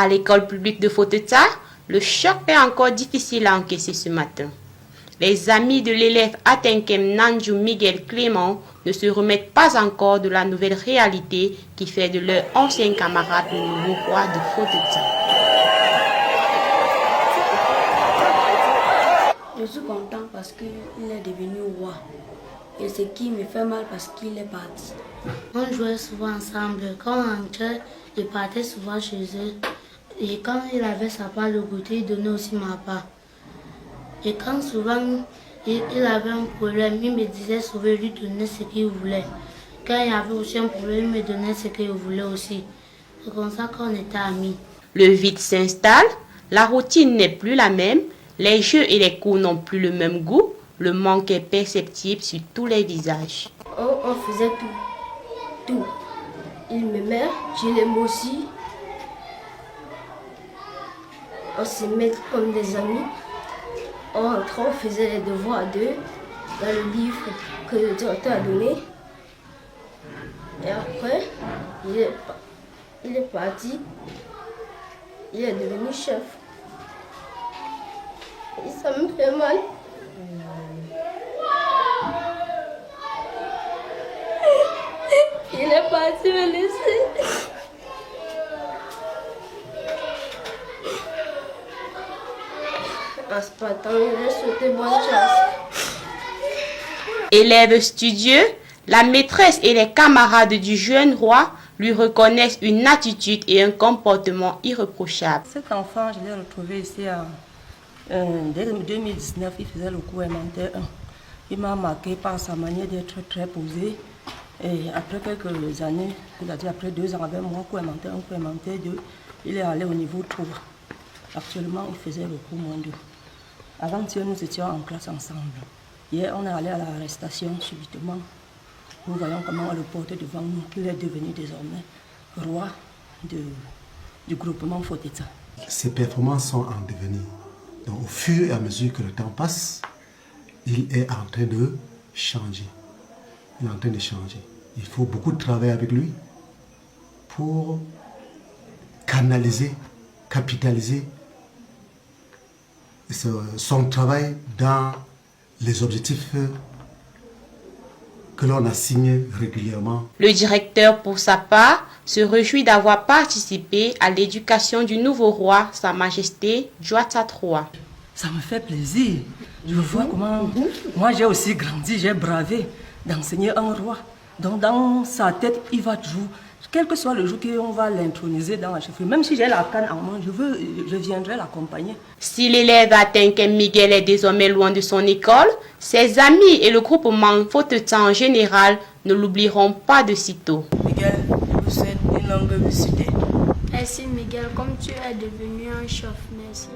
À l'école publique de Foteta, le choc est encore difficile à encaisser ce matin. Les amis de l'élève Atenkem Nanju Miguel Clément ne se remettent pas encore de la nouvelle réalité qui fait de leur ancien camarade le nouveau roi de Foteta. Je suis content parce qu'il est devenu roi. Et ce qui me fait mal parce qu'il est parti. On jouait souvent ensemble. Quand on rentrait, je partais souvent chez eux. Et quand il avait sa part de goûter, il donnait aussi ma part. Et quand souvent il avait un problème, il me disait souvent lui donner ce qu'il voulait. Quand il y avait aussi un problème, il me donnait ce qu'il voulait aussi. C'est comme ça qu'on était amis. Le vide s'installe, la routine n'est plus la même, les jeux et les cours n'ont plus le même goût, le manque est perceptible sur tous les visages. On faisait tout. Il m'aimait, je l'aime aussi. On se met comme des amis. On rentrait, on faisait les devoirs à deux dans le livre que le directeur a donné. Et après, il est parti. Il est devenu chef. Et ça me fait mal. Il est parti me laisser. En ce temps, il a souhaité bonne chance. Élève studieux, la maîtresse et les camarades du jeune roi lui reconnaissent une attitude et un comportement irréprochables. Cet enfant, je l'ai retrouvé ici dès 2019, il faisait le cours élémentaire 1. Il m'a marqué par sa manière d'être très posée. Et après quelques années, c'est-à-dire après 2 ans avec moi, cours élémentaire 1, cours élémentaire 2, il est allé au niveau 3. Actuellement, il faisait le cours moins 2. Avant-hier, nous étions en classe ensemble. Hier, on est allé à l'arrestation subitement. Nous voyons comment on le porte devant nous, qu'il est devenu désormais roi du groupement Foteta. Ses performances sont en devenir. Donc, au fur et à mesure que le temps passe, il est en train de changer. Il est en train de changer. Il faut beaucoup de travail avec lui pour canaliser, capitaliser son travail dans les objectifs que l'on assigne régulièrement. Le directeur, pour sa part, se réjouit d'avoir participé à l'éducation du nouveau roi, Sa Majesté Juata III. Ça me fait plaisir. Je vois comment moi j'ai aussi grandi, j'ai bravé d'enseigner un roi. Donc dans sa tête, il va toujours, quel que soit le jour qu'on va l'introniser dans la chefferie, même si j'ai la canne en main, je viendrai l'accompagner. Si l'élève Atenkem Miguel est désormais loin de son école, ses amis et le groupement Foteta en général ne l'oublieront pas de sitôt. Miguel, je vous souhaite une longue visite. Merci Miguel, comme tu es devenu un chef, merci.